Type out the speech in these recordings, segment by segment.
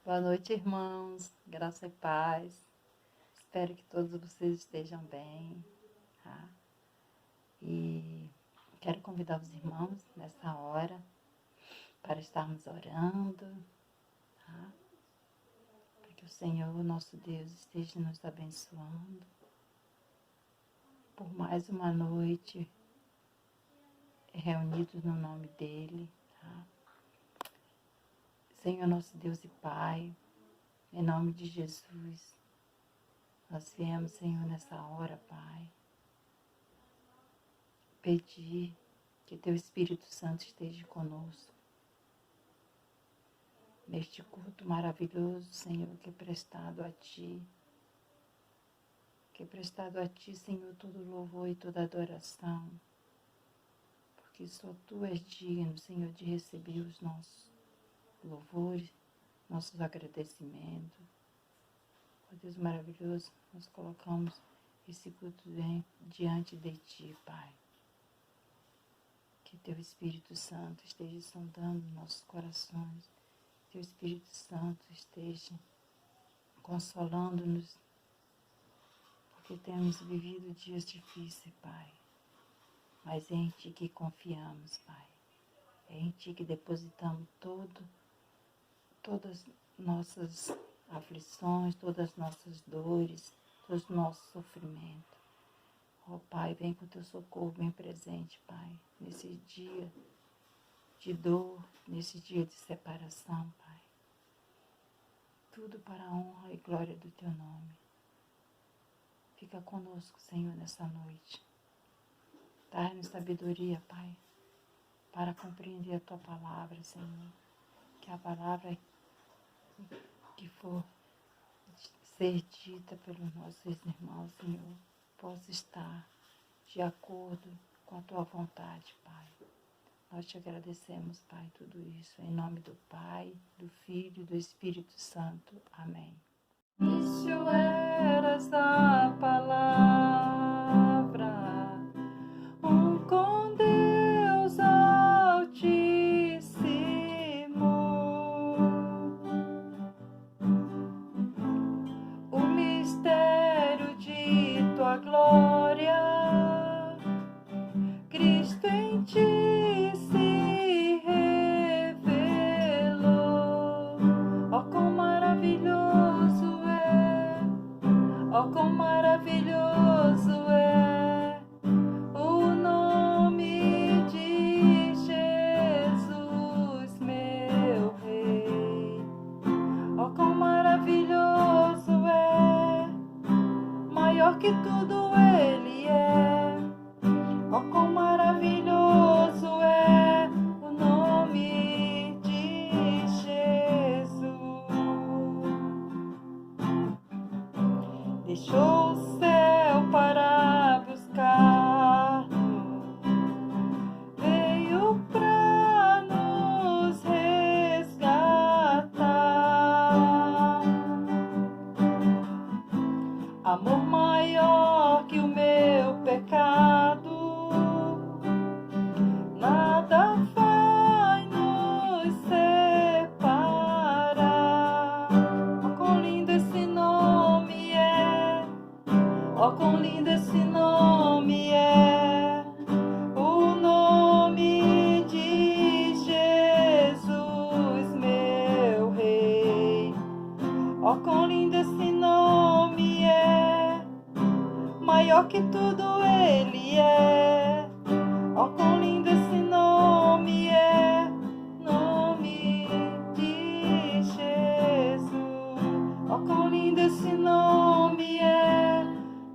Boa noite, irmãos. Graça e paz. Espero que todos vocês estejam bem, tá? E quero convidar os irmãos nessa hora para estarmos orando, tá? Para que o Senhor, nosso Deus, esteja nos abençoando por mais uma noite reunidos no nome dEle, tá? Senhor, nosso Deus e Pai, em nome de Jesus, nós viemos, Senhor, nessa hora, Pai, pedir que Teu Espírito Santo esteja conosco, neste culto maravilhoso, Senhor, que é prestado a Ti, Senhor, todo louvor e toda adoração, porque só Tu és digno, Senhor, de receber os nossos louvores, nossos agradecimentos. Ó Deus maravilhoso, nós colocamos esse culto diante de Ti, Pai. Que Teu Espírito Santo esteja sondando nossos corações, Teu Espírito Santo esteja consolando-nos, porque temos vivido dias difíceis, Pai. Mas é em Ti que confiamos, Pai. É em Ti que depositamos todas nossas aflições, todas as nossas dores, todos os nossos sofrimentos. Ó Pai, vem com Teu socorro bem presente, Pai, nesse dia de dor, nesse dia de separação, Pai. Tudo para a honra e glória do Teu nome. Fica conosco, Senhor, nessa noite. Dá-nos sabedoria, Pai, para compreender a Tua palavra, Senhor. Que a palavra que for ser dita pelos nossos irmãos, Senhor, possa estar de acordo com a Tua vontade, Pai. Nós Te agradecemos, Pai, tudo isso. Em nome do Pai, do Filho e do Espírito Santo. Amém. Isso era essa palavra, com Deus Altíssimo, o mistério de Tua glória, Cristo em Ti se revelou. Oh, quão maravilhoso é, oh, quão maravilhoso é o nome de Jesus, meu Rei. Oh, quão maravilhoso é, maior que tudo Ele é. Oh, quão maravilhoso é o nome de Jesus. Deixou o céu para buscar-nos, veio para nos resgatar. Amor maior que o meu pecado, nada vai nos separar. Oh, quão lindo esse nome é, oh, quão lindo esse nome é, o nome de Jesus, meu Rei. Oh, quão lindo esse nome é, maior que tudo Ele é. Oh, quão lindo esse nome é, nome de Jesus. Oh, quão lindo esse nome é,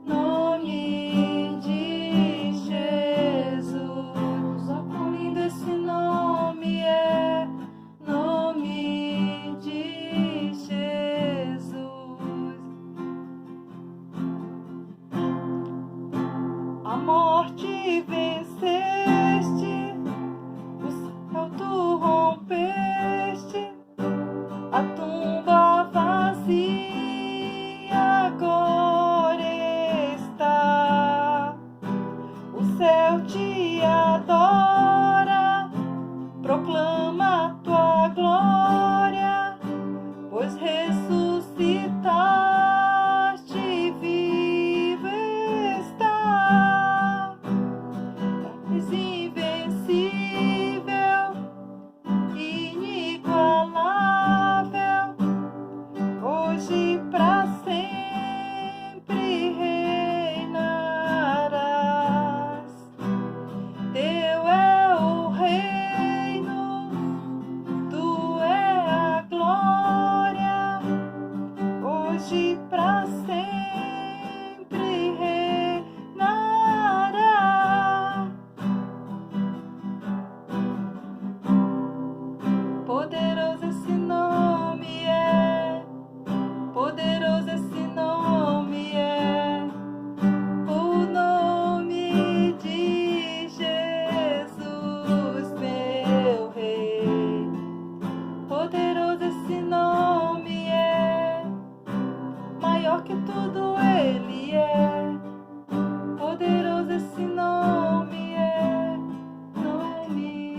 nome de Jesus. Oh, quão lindo esse nome é, nome de Jesus. A morte venceste, hoje pra sempre reinarás. Teu é o reino, tu é a glória, hoje pra sempre reinará. Poderoso esse nome é, poderoso esse nome é, o nome de Jesus, meu Rei. Poderoso esse nome é, maior que tudo ele é. Poderoso esse nome é, nome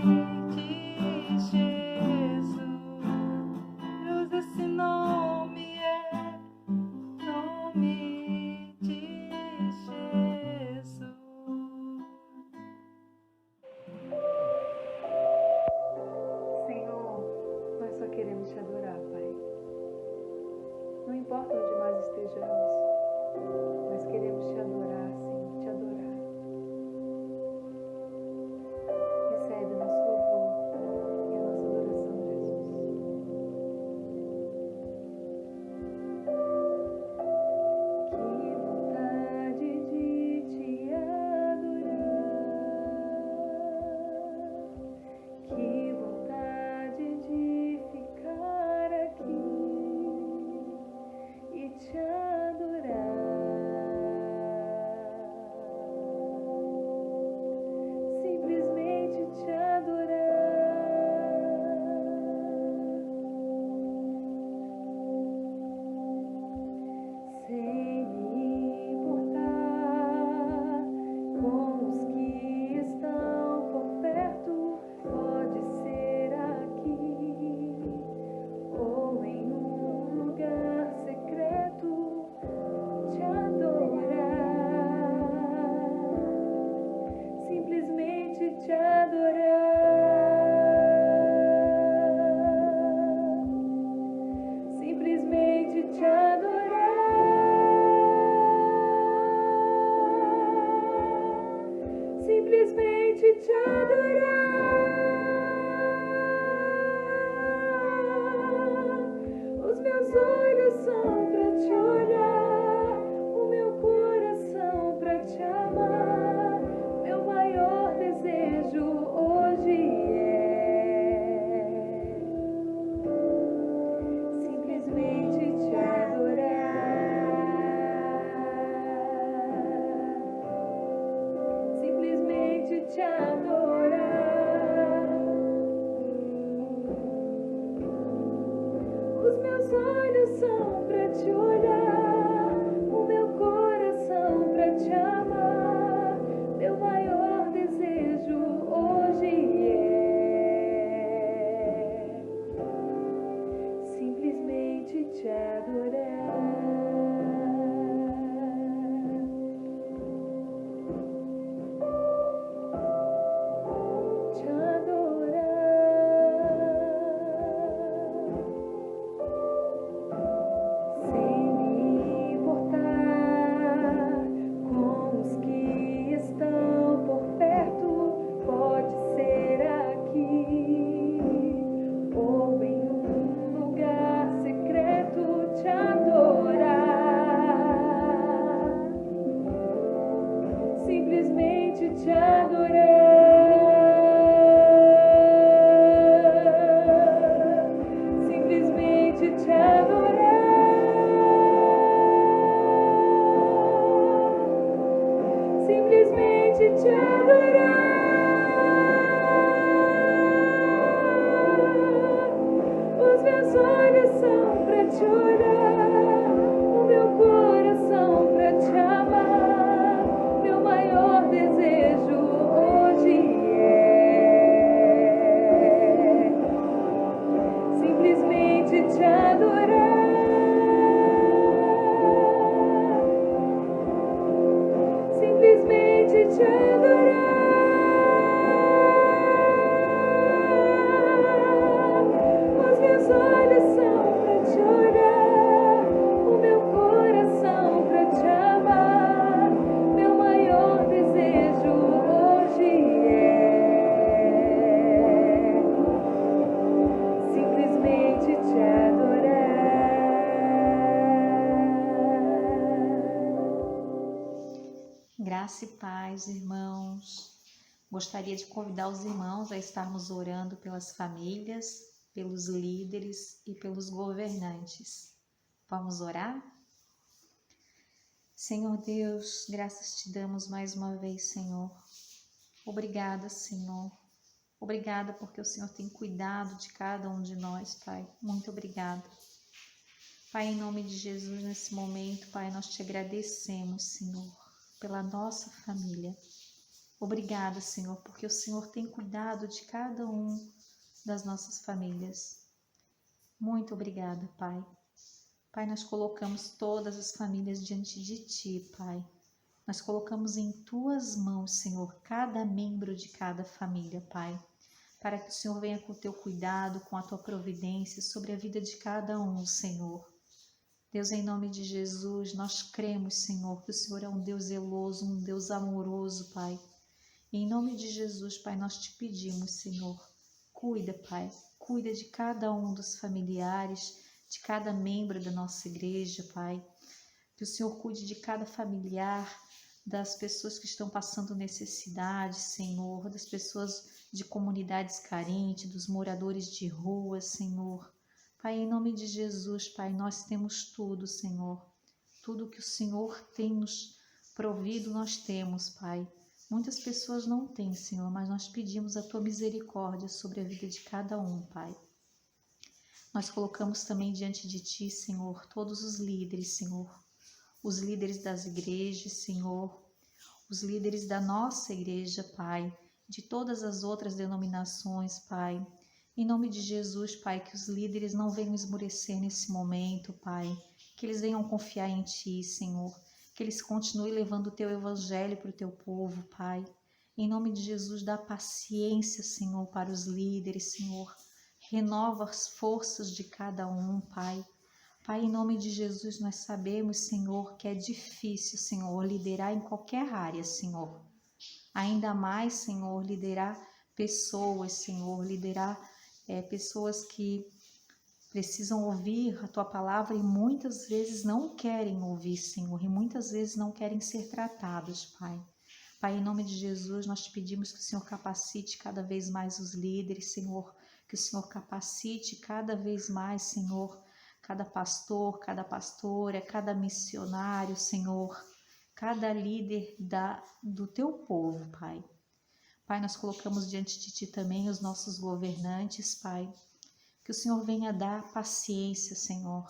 de Jesus. Poderoso esse nome é, nome de Jesus. Senhor, nós só queremos te adorar, Pai. Não importa onde nós estejamos, nós queremos te adorar, Senhor, te adorar. Recebe o nosso louvor e a nossa adoração, Jesus. Que vontade de te adorar. Que vontade de ficar aqui e te adorar. Simplesmente te adorar. Sem me importar com os que estão por perto, pode ser aqui ou em um lugar secreto, te adorar, simplesmente te adorar, simplesmente te adorar, simplesmente te adorar. Os meus olhos são pra te olhar, o meu coração pra te amar. Meu maior desejo hoje é simplesmente te adorar, simplesmente te adorar. Os meus olhos são pra te olhar, o meu coração pra te amar. Meu maior desejo hoje é simplesmente te adorar. Te adorar. Sem me importar com os que estão por perto, pode ser aqui ou em um lugar secreto, te adorar, simplesmente te adorar, simplesmente te adorar, simplesmente te adorar. Os meus olhos são pra te olhar, o meu coração pra te amar. Meu maior desejo hoje é simplesmente te adorar, simplesmente te adorar. Os meus olhos são pra te olhar, Graça e paz, irmãos. Gostaria de convidar os irmãos a estarmos orando pelas famílias, pelos líderes e pelos governantes. Vamos orar? Senhor Deus, graças te damos mais uma vez, Senhor. Obrigada, Senhor. Obrigada porque o Senhor tem cuidado de cada um de nós, Pai. Muito obrigada. Pai, em nome de Jesus, nesse momento, Pai, nós te agradecemos, Senhor, pela nossa família. Obrigada, Senhor, porque o Senhor tem cuidado de cada um das nossas famílias. Muito obrigada, Pai. Pai, nós colocamos todas as famílias diante de Ti, Pai. Nós colocamos em Tuas mãos, Senhor, cada membro de cada família, Pai, para que o Senhor venha com o Teu cuidado, com a Tua providência sobre a vida de cada um, Senhor. Deus, em nome de Jesus, nós cremos, Senhor, que o Senhor é um Deus zeloso, um Deus amoroso, Pai. E em nome de Jesus, Pai, nós te pedimos, Senhor, cuida, Pai, cuida de cada um dos familiares, de cada membro da nossa igreja, Pai. Que o Senhor cuide de cada familiar, das pessoas que estão passando necessidade, Senhor, das pessoas de comunidades carentes, dos moradores de rua, Senhor. Pai, em nome de Jesus, Pai, nós temos tudo, Senhor. Tudo que o Senhor tem nos provido, nós temos, Pai. Muitas pessoas não têm, Senhor, mas nós pedimos a Tua misericórdia sobre a vida de cada um, Pai. Nós colocamos também diante de Ti, Senhor, todos os líderes, Senhor. Os líderes das igrejas, Senhor. Os líderes da nossa igreja, Pai. De todas as outras denominações, Pai. Em nome de Jesus, Pai, que os líderes não venham esmorecer nesse momento, Pai. Que eles venham confiar em Ti, Senhor. Que eles continuem levando o Teu evangelho para o Teu povo, Pai. Em nome de Jesus, dá paciência, Senhor, para os líderes, Senhor. Renova as forças de cada um, Pai. Pai, em nome de Jesus, nós sabemos, Senhor, que é difícil, Senhor, liderar em qualquer área, Senhor. Ainda mais, Senhor, liderar pessoas, Senhor, liderar pessoas que precisam ouvir a Tua palavra e muitas vezes não querem ouvir, Senhor, e muitas vezes não querem ser tratados, Pai. Pai, em nome de Jesus, nós te pedimos que o Senhor capacite cada vez mais os líderes, Senhor, que o Senhor capacite cada vez mais, Senhor, cada pastor, cada pastora, cada missionário, Senhor, cada líder do Teu povo, Pai. Pai, nós colocamos diante de Ti também os nossos governantes, Pai. Que o Senhor venha dar paciência, Senhor.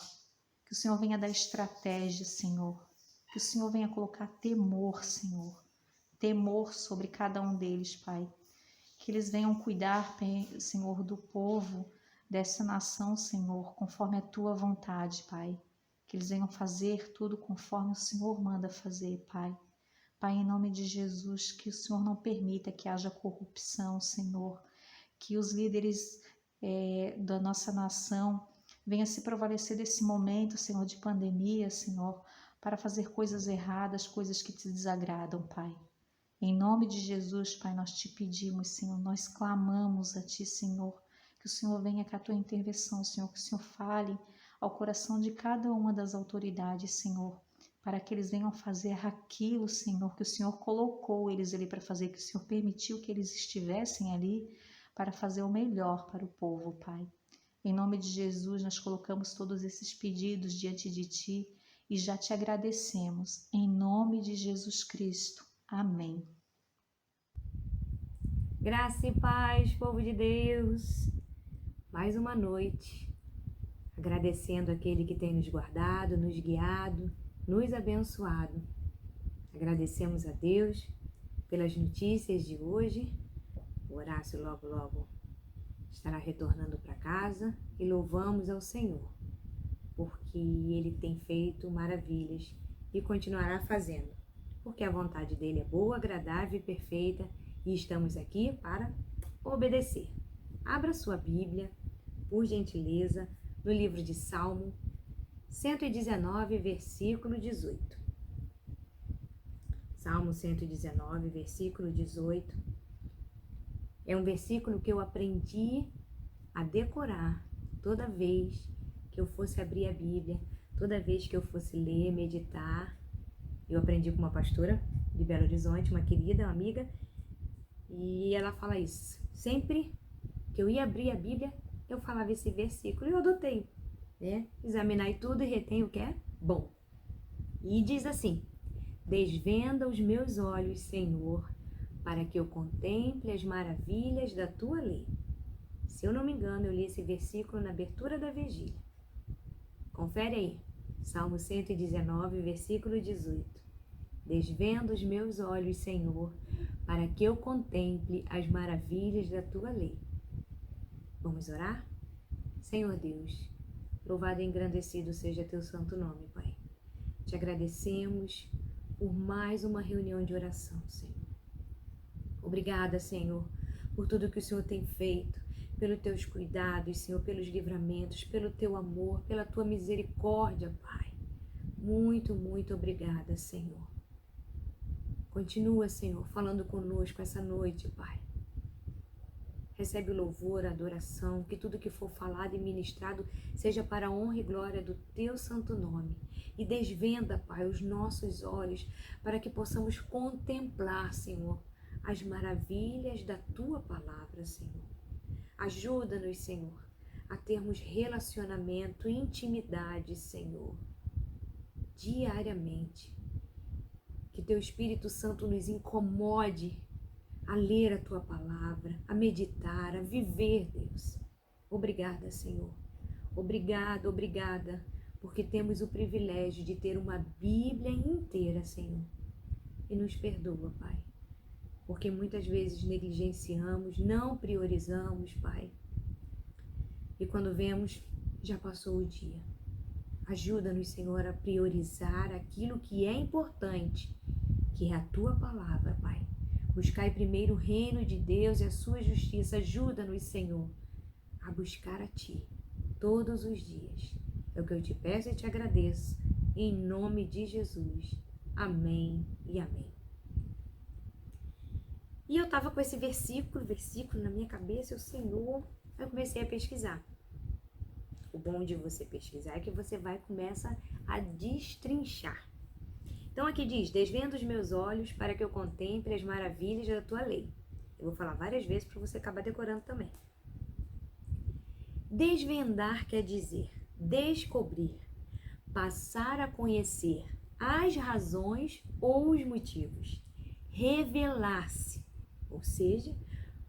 Que o Senhor venha dar estratégia, Senhor. Que o Senhor venha colocar temor, Senhor. Temor sobre cada um deles, Pai. Que eles venham cuidar, Senhor, do povo, dessa nação, Senhor, conforme a Tua vontade, Pai. Que eles venham fazer tudo conforme o Senhor manda fazer, Pai. Pai, em nome de Jesus, que o Senhor não permita que haja corrupção, Senhor. Que os líderes da nossa nação venham se prevalecer desse momento, Senhor, de pandemia, Senhor, para fazer coisas erradas, coisas que Te desagradam, Pai. Em nome de Jesus, Pai, nós Te pedimos, Senhor, nós clamamos a Ti, Senhor, que o Senhor venha com a Tua intervenção, Senhor, que o Senhor fale ao coração de cada uma das autoridades, Senhor, para que eles venham fazer aquilo, Senhor, que o Senhor colocou eles ali para fazer, que o Senhor permitiu que eles estivessem ali para fazer o melhor para o povo, Pai. Em nome de Jesus, nós colocamos todos esses pedidos diante de Ti e já Te agradecemos. Em nome de Jesus Cristo. Amém. Graça e paz, povo de Deus. Mais uma noite, agradecendo aquele que tem nos guardado, nos guiado, nos abençoado. Agradecemos a Deus pelas notícias de hoje. O Horácio logo estará retornando para casa e louvamos ao Senhor, porque Ele tem feito maravilhas e continuará fazendo, porque a vontade dEle é boa, agradável e perfeita e estamos aqui para obedecer. Abra sua Bíblia, por gentileza, no livro de Salmo 119, versículo 18. Salmo 119, versículo 18. É um versículo que eu aprendi a decorar toda vez que eu fosse abrir a Bíblia, toda vez que eu fosse ler, meditar. Eu aprendi com uma pastora de Belo Horizonte, uma querida, uma amiga, e ela fala isso. Sempre que eu ia abrir a Bíblia, eu falava esse versículo e eu adotei, né? Examinai tudo e retém o que é bom. E diz assim: desvenda os meus olhos, Senhor, para que eu contemple as maravilhas da tua lei. Se eu não me engano, eu li esse versículo na abertura da vigília. Confere aí, Salmo 119, versículo 18. Desvenda os meus olhos, Senhor, para que eu contemple as maravilhas da tua lei. Vamos orar? Senhor Deus, louvado e engrandecido seja teu santo nome, Pai. Te agradecemos por mais uma reunião de oração, Senhor. Obrigada, Senhor, por tudo que o Senhor tem feito, pelos teus cuidados, Senhor, pelos livramentos, pelo teu amor, pela tua misericórdia, Pai. Muito, muito obrigada, Senhor. Continua, Senhor, falando conosco essa noite, Pai. Recebe o louvor, a adoração, que tudo que for falado e ministrado seja para a honra e glória do teu santo nome. E desvenda, Pai, os nossos olhos para que possamos contemplar, Senhor, as maravilhas da tua palavra, Senhor. Ajuda-nos, Senhor, a termos relacionamento, intimidade, Senhor, diariamente. Que teu Espírito Santo nos incomode a ler a tua palavra, a meditar, a viver, Deus. Obrigada, Senhor. Obrigada, obrigada, porque temos o privilégio de ter uma Bíblia inteira, Senhor. E nos perdoa, Pai, porque muitas vezes negligenciamos, não priorizamos, Pai. E quando vemos, já passou o dia. Ajuda-nos, Senhor, a priorizar aquilo que é importante, que é a tua palavra, Pai. Buscai primeiro o reino de Deus e a sua justiça. Ajuda-nos, Senhor, a buscar a ti todos os dias. É o que eu te peço e te agradeço, em nome de Jesus. Amém e amém. E eu estava com esse versículo na minha cabeça, o Senhor, eu comecei a pesquisar. O bom de você pesquisar é que você começa a destrinchar. Então aqui diz, desvenda os meus olhos para que eu contemple as maravilhas da tua lei. Eu vou falar várias vezes para você acabar decorando também. Desvendar quer dizer descobrir, passar a conhecer as razões ou os motivos, revelar-se. Ou seja,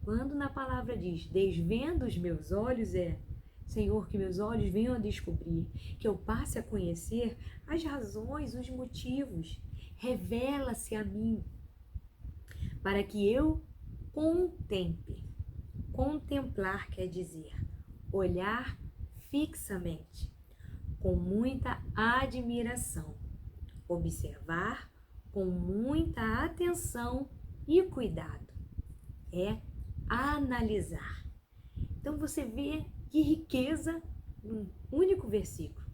quando na palavra diz desvenda os meus olhos, Senhor, que meus olhos venham a descobrir, que eu passe a conhecer as razões, os motivos. Revela-se a mim, para que eu contemple. Contemplar quer dizer olhar fixamente, com muita admiração, observar com muita atenção e cuidado. É analisar. Então você vê que riqueza num único versículo.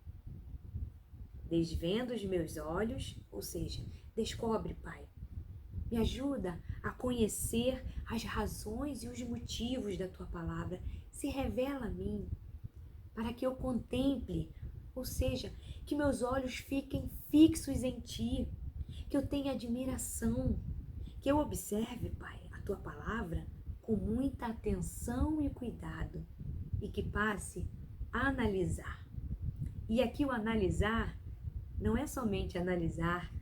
Desvenda os meus olhos, ou seja, descobre, Pai. Me ajuda a conhecer as razões e os motivos da tua palavra. Se revela a mim, para que eu contemple, ou seja, que meus olhos fiquem fixos em ti, que eu tenha admiração, que eu observe, Pai, a tua palavra com muita atenção e cuidado e que passe a analisar. E aqui o analisar não é somente analisar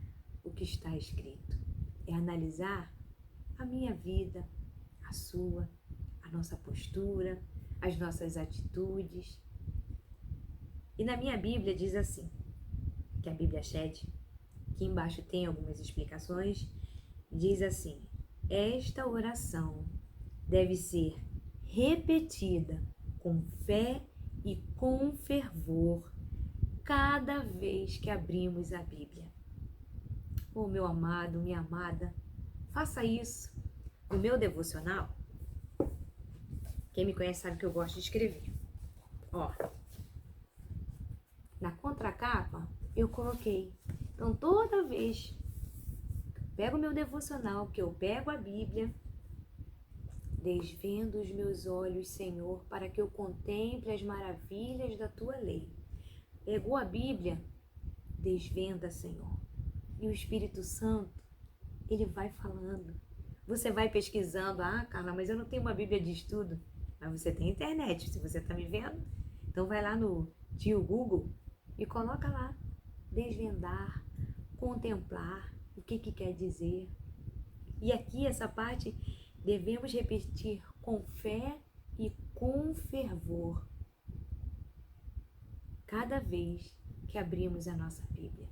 o que está escrito, é analisar a minha vida, a sua, a nossa postura, as nossas atitudes. E na minha Bíblia diz assim, que a Bíblia Shed, aqui embaixo tem algumas explicações, diz assim: esta oração deve ser repetida com fé e com fervor cada vez que abrimos a Bíblia. Oh, meu amado, minha amada, faça isso no meu devocional. Quem me conhece sabe que eu gosto de escrever. Ó, na contracapa eu coloquei. Então toda vez que eu pego o meu devocional, que eu pego a Bíblia, desvendo os meus olhos, Senhor, para que eu contemple as maravilhas da tua lei. Pegou a Bíblia, desvenda, Senhor. E o Espírito Santo, ele vai falando. Você vai pesquisando. Ah, Carla, mas eu não tenho uma Bíblia de estudo. Mas você tem internet, se você está me vendo. Então vai lá no tio Google e coloca lá. Desvendar, contemplar, o que quer dizer. E aqui essa parte devemos repetir com fé e com fervor cada vez que abrimos a nossa Bíblia.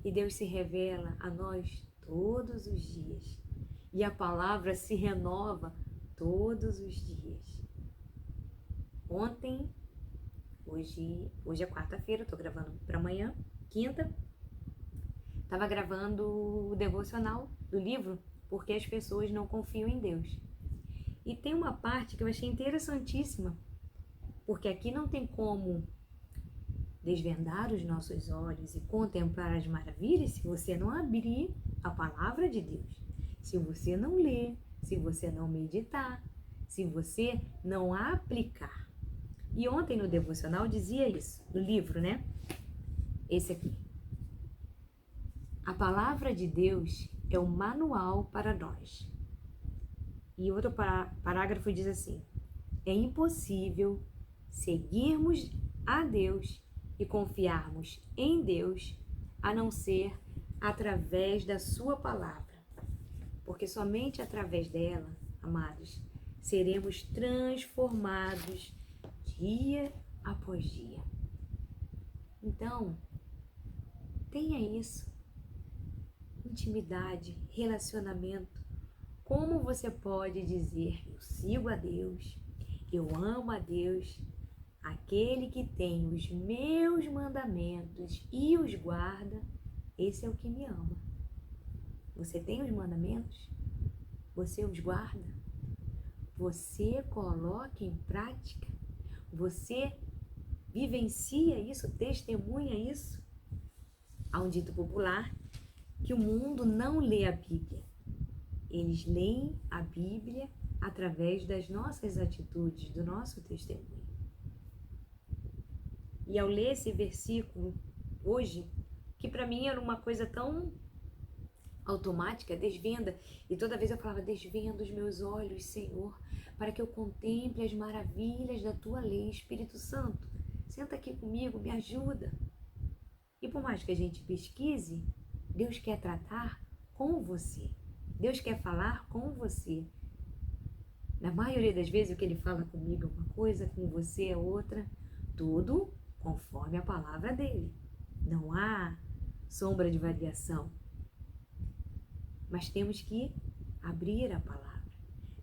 E Deus se revela a nós todos os dias. E a palavra se renova todos os dias. Ontem, hoje é quarta-feira, estou gravando para amanhã, quinta. Estava gravando o devocional do livro Porque as Pessoas Não Confiam em Deus. E tem uma parte que eu achei interessantíssima, porque aqui não tem como desvendar os nossos olhos e contemplar as maravilhas se você não abrir a palavra de Deus, se você não ler, se você não meditar, se você não aplicar. E ontem no devocional dizia isso, no livro, né? Esse aqui. A palavra de Deus é o manual para nós. E outro parágrafo diz assim: é impossível seguirmos a Deus e confiarmos em Deus a não ser através da sua palavra. Porque somente através dela, amados, seremos transformados dia após dia. Então, tenha isso. Intimidade, relacionamento. Como você pode dizer, eu sigo a Deus, eu amo a Deus, aquele que tem os meus mandamentos e os guarda, esse é o que me ama. Você tem os mandamentos? Você os guarda? Você coloca em prática? Você vivencia isso, testemunha isso? Há um dito popular que o mundo não lê a Bíblia. Eles leem a Bíblia através das nossas atitudes, do nosso testemunho. E ao ler esse versículo hoje, que para mim era uma coisa tão automática, desvenda, e toda vez eu falava, desvenda os meus olhos, Senhor, para que eu contemple as maravilhas da tua lei. Espírito Santo, senta aqui comigo, me ajuda. E por mais que a gente pesquise, Deus quer tratar com você. Deus quer falar com você. Na maioria das vezes o que ele fala comigo é uma coisa, com você é outra, tudo conforme a palavra dele. Não há sombra de variação. Mas temos que abrir a palavra.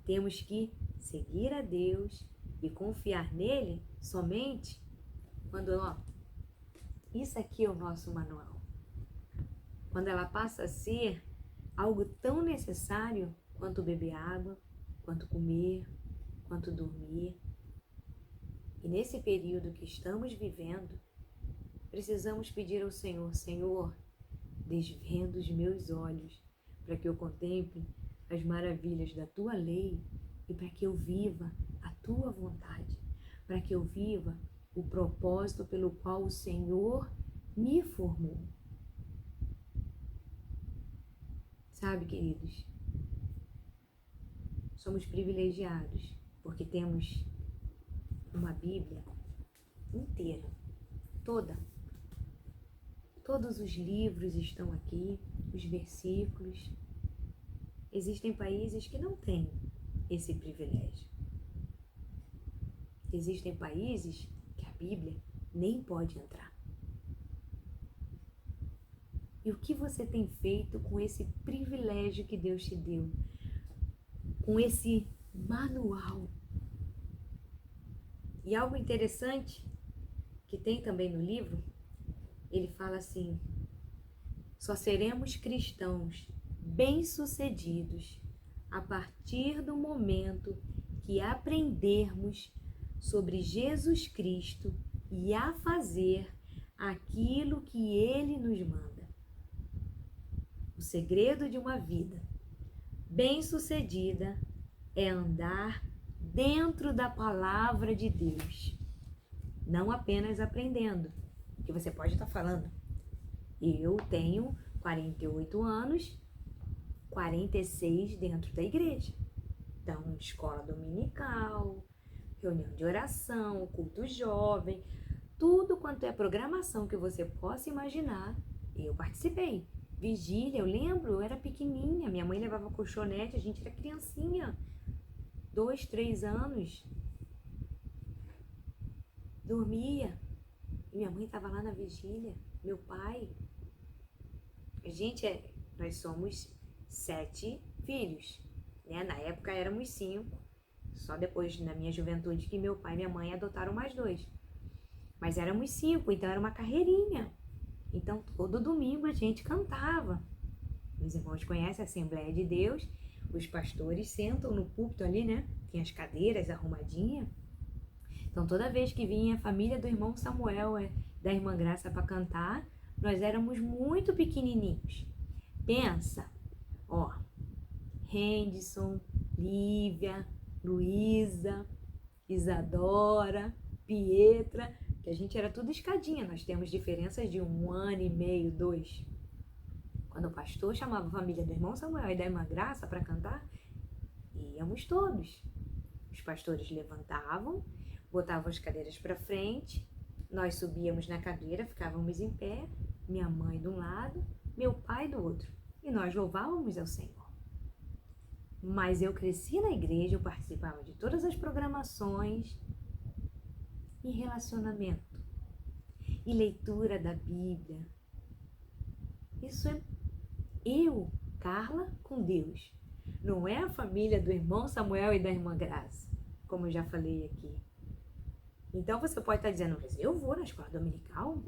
Temos que seguir a Deus e confiar nele somente quando, isso aqui é o nosso manual. Quando ela passa a ser algo tão necessário quanto beber água, quanto comer, quanto dormir. E nesse período que estamos vivendo, precisamos pedir ao Senhor, Senhor, desvenda os meus olhos para que eu contemple as maravilhas da tua lei e para que eu viva a tua vontade, para que eu viva o propósito pelo qual o Senhor me formou. Sabe, queridos, somos privilegiados porque temos uma Bíblia inteira, toda. Todos os livros estão aqui, os versículos. Existem países que não têm esse privilégio. Existem países que a Bíblia nem pode entrar. E o que você tem feito com esse privilégio que Deus te deu? Com esse manual? E algo interessante que tem também no livro, ele fala assim: só seremos cristãos bem-sucedidos a partir do momento que aprendermos sobre Jesus Cristo e a fazer aquilo que Ele nos manda. O segredo de uma vida bem-sucedida é andar dentro da palavra de Deus, não apenas aprendendo, que você pode estar falando, eu tenho 48 anos, 46 dentro da igreja. Então, escola dominical, reunião de oração, culto jovem, tudo quanto é programação que você possa imaginar, eu participei. Vigília, eu lembro, eu era pequenininha, minha mãe levava colchonete, a gente era criancinha, 2, 3 anos, dormia, e minha mãe estava lá na vigília, meu pai. Nós somos 7 filhos, né? Na época éramos 5, só depois, na minha juventude, que meu pai e minha mãe adotaram mais 2. Mas éramos 5, então era uma carreirinha. Então, todo domingo a gente cantava. Os irmãos conhecem a Assembleia de Deus, os pastores sentam no púlpito ali, né? Tem as cadeiras arrumadinhas. Então, toda vez que vinha a família do irmão Samuel, da irmã Graça para cantar, nós éramos muito pequenininhos. Pensa, ó, Henderson, Lívia, Luísa, Isadora, Pietra, que a gente era tudo escadinha, nós temos diferenças de 1 ano e meio, 2. Quando o pastor chamava a família do irmão Samuel e da irmã Graça para cantar, íamos todos. Os pastores levantavam, botavam as cadeiras para frente, nós subíamos na cadeira, ficávamos em pé, minha mãe de um lado, meu pai do outro, e nós louvávamos ao Senhor. Mas eu cresci na igreja, eu participava de todas as programações, e relacionamento, e leitura da Bíblia. Isso é eu, Carla, com Deus. Não é a família do irmão Samuel e da irmã Graça, como eu já falei aqui. Então você pode estar dizendo, mas eu vou na escola dominical?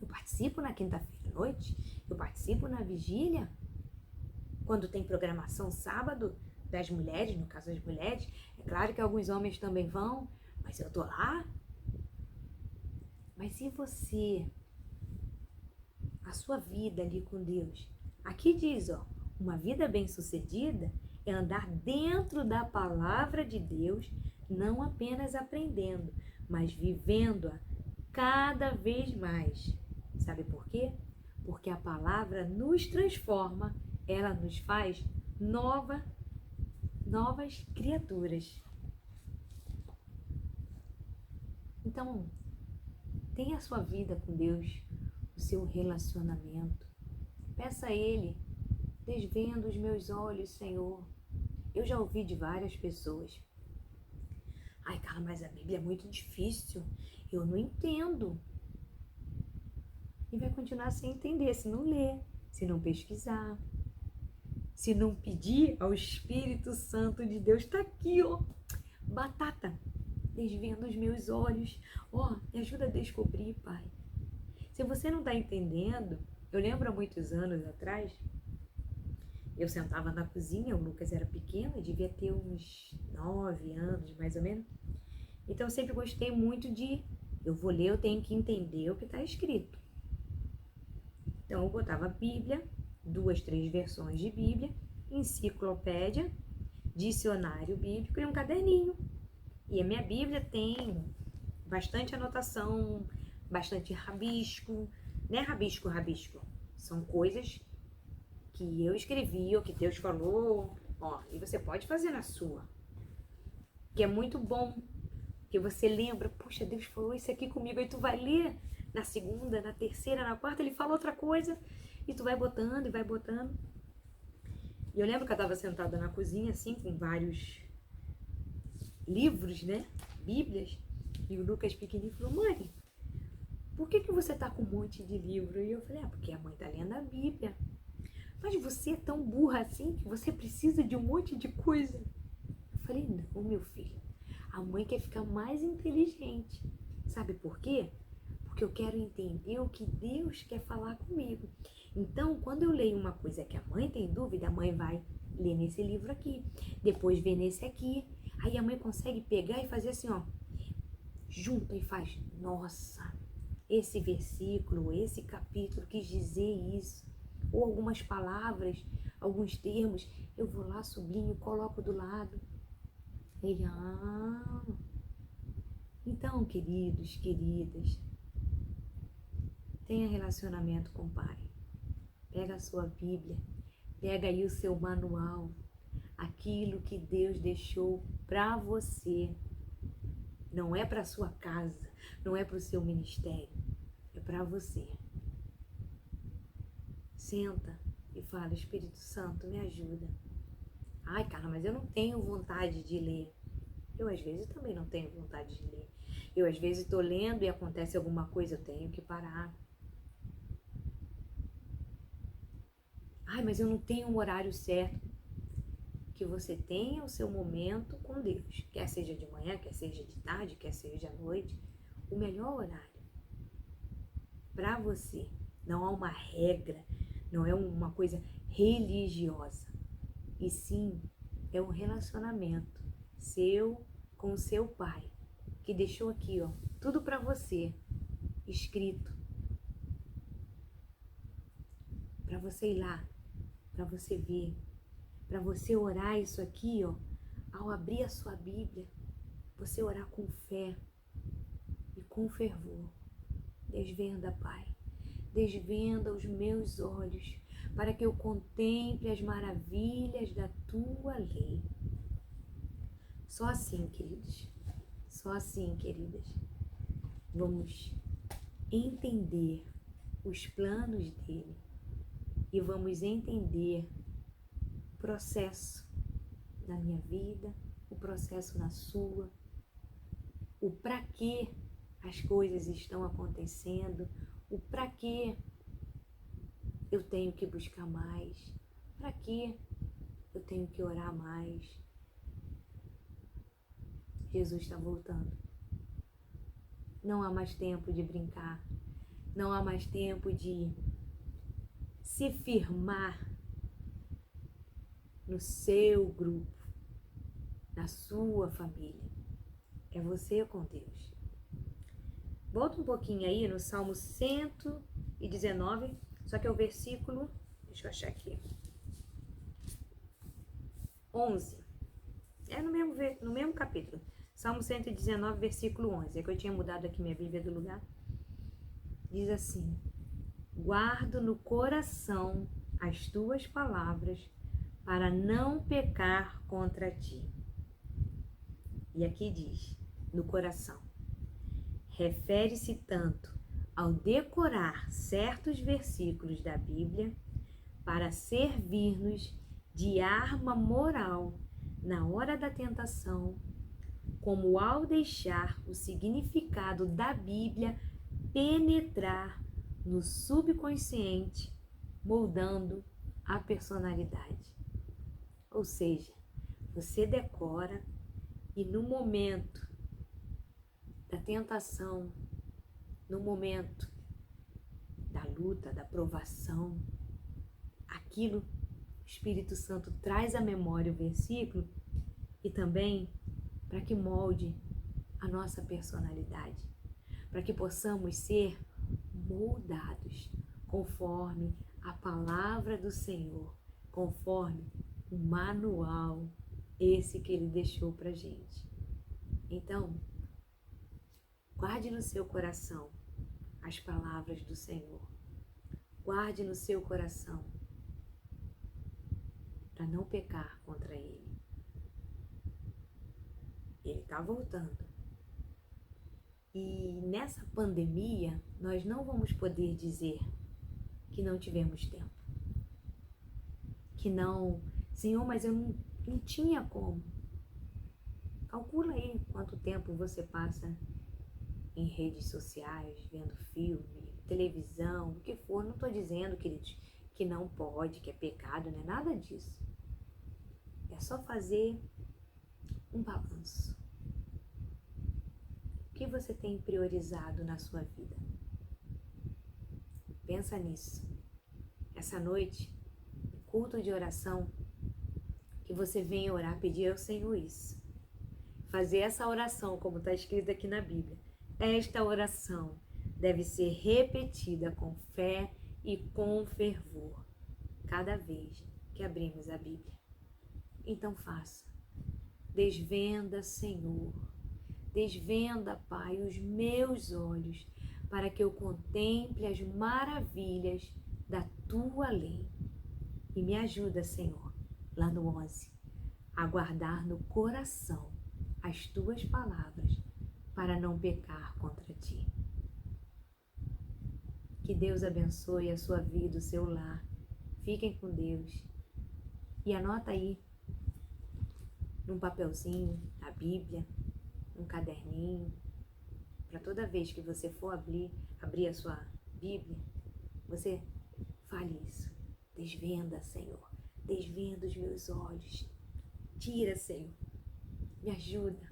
Eu participo na quinta-feira à noite? Eu participo na vigília? Quando tem programação sábado das mulheres, no caso das mulheres, é claro que alguns homens também vão, mas eu tô lá. Mas e você? A sua vida ali com Deus? Aqui diz, ó, uma vida bem-sucedida é andar dentro da palavra de Deus, não apenas aprendendo, mas vivendo-a cada vez mais. Sabe por quê? Porque a palavra nos transforma, ela nos faz novas criaturas. Então, tenha a sua vida com Deus, o seu relacionamento. Peça a Ele, desvenda os meus olhos, Senhor. Eu já ouvi de várias pessoas. Ai, Carla, mas a Bíblia é muito difícil. Eu não entendo. E vai continuar sem entender, se não ler, se não pesquisar, se não pedir ao Espírito Santo de Deus. Está aqui, ó, batata. Desvenda os meus olhos, ó, me ajuda a descobrir, Pai. Se você não está entendendo, eu lembro há muitos anos atrás, eu sentava na cozinha, o Lucas era pequeno, devia ter uns 9 anos, mais ou menos. Então eu sempre gostei muito eu vou ler, eu tenho que entender o que está escrito. Então eu botava a Bíblia, 2, 3 versões de Bíblia, enciclopédia, dicionário bíblico e um caderninho. E a minha Bíblia tem bastante anotação, bastante rabisco, não é rabisco. São coisas que eu escrevi ou que Deus falou, ó, e você pode fazer na sua. Que é muito bom, que você lembra, puxa, Deus falou isso aqui comigo, aí tu vai ler na segunda, na terceira, na quarta, ele fala outra coisa, e tu vai botando e vai botando. E eu lembro que eu estava sentada na cozinha, assim, com vários livros, né, Bíblias, e o Lucas pequenininho falou, mãe, por que você tá com um monte de livro? E eu falei, porque a mãe tá lendo a Bíblia. Mas você é tão burra assim que você precisa de um monte de coisa. Eu falei, não, meu filho, a mãe quer ficar mais inteligente. Sabe por quê? Porque eu quero entender o que Deus quer falar comigo. Então, quando eu leio uma coisa que a mãe tem dúvida, a mãe vai ler nesse livro aqui, depois vê nesse aqui. Aí a mãe consegue pegar e fazer assim, ó, junta e faz, nossa, esse versículo, esse capítulo quis dizer isso. Ou algumas palavras, alguns termos, eu vou lá, sublinho, coloco do lado. Ele, Então, queridos, queridas, tenha relacionamento com o Pai. Pega a sua Bíblia, pega aí o seu manual, aquilo que Deus deixou para você. Não é para sua casa, não é para o seu ministério, é para você. Senta e fala: Espírito Santo, me ajuda. Ai, Carla, mas eu não tenho vontade de ler. Eu, às vezes, também não tenho vontade de ler. Eu, às vezes, estou lendo e acontece alguma coisa, eu tenho que parar. Ai, mas eu não tenho um horário certo. Que você tenha o seu momento com Deus. Quer seja de manhã, quer seja de tarde, quer seja à noite. O melhor horário para você. Não há uma regra, não é uma coisa religiosa. E sim, é um relacionamento seu com o seu Pai, que deixou aqui, ó, tudo para você, escrito. Para você ir lá, para você ver, para você orar isso aqui, ó, ao abrir a sua Bíblia, você orar com fé e com fervor. Desvenda, Pai, desvenda os meus olhos, para que eu contemple as maravilhas da tua lei. Só assim, queridos, só assim, queridas, vamos entender os planos dele e vamos entender o processo na minha vida, o processo na sua, o para que as coisas estão acontecendo, o para que eu tenho que buscar mais, para que eu tenho que orar mais. Jesus está voltando. Não há mais tempo de brincar, não há mais tempo de se firmar no seu grupo, na sua família. É você com Deus. Volta um pouquinho aí no Salmo 119, só que é o versículo, deixa eu achar aqui, 11. É no mesmo capítulo. Salmo 119, versículo 11. É que eu tinha mudado aqui minha Bíblia do lugar. Diz assim: guardo no coração as tuas palavras para não pecar contra ti. E aqui diz, no coração. Refere-se tanto ao decorar certos versículos da Bíblia para servir-nos de arma moral na hora da tentação, como ao deixar o significado da Bíblia penetrar no subconsciente, moldando a personalidade. Ou seja, você decora e no momento da tentação, no momento da luta, da provação, aquilo, o Espírito Santo traz à memória o versículo e também para que molde a nossa personalidade, para que possamos ser moldados conforme a palavra do Senhor, conforme o manual, esse que Ele deixou para a gente. Então, guarde no seu coração as palavras do Senhor. Guarde no seu coração para não pecar contra Ele. Ele está voltando. E nessa pandemia, nós não vamos poder dizer que não tivemos tempo. Que não, Senhor, mas eu não tinha como. Calcula aí quanto tempo você passa em redes sociais, vendo filme, televisão, o que for. Não estou dizendo, queridos, que não pode, que é pecado, não é nada disso. É só fazer um balanço. O que você tem priorizado na sua vida? Pensa nisso. Essa noite, culto de oração, que você venha orar, pedir ao Senhor isso. Fazer essa oração, como está escrito aqui na Bíblia. Esta oração deve ser repetida com fé e com fervor, cada vez que abrimos a Bíblia. Então faça. Desvenda, Senhor. Desvenda, Pai, os meus olhos, para que eu contemple as maravilhas da tua lei. E me ajuda, Senhor, lá no 11, a guardar no coração as tuas palavras para não pecar contra ti. Que Deus abençoe a sua vida, o seu lar. Fiquem com Deus. E anota aí, num papelzinho, a Bíblia, um caderninho, para toda vez que você for abrir a sua Bíblia, você fale isso. Desvenda, Senhor. Desvenda os meus olhos. Tira, Senhor. Me ajuda.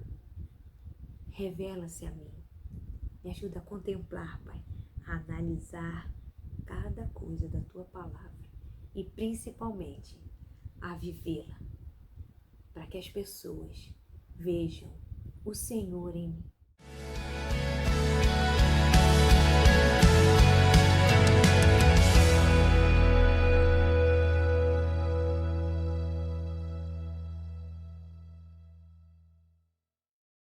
Revela-se a mim. Me ajuda a contemplar, Pai. A analisar cada coisa da tua palavra. E principalmente a vivê-la. Para que as pessoas vejam o Senhor em mim.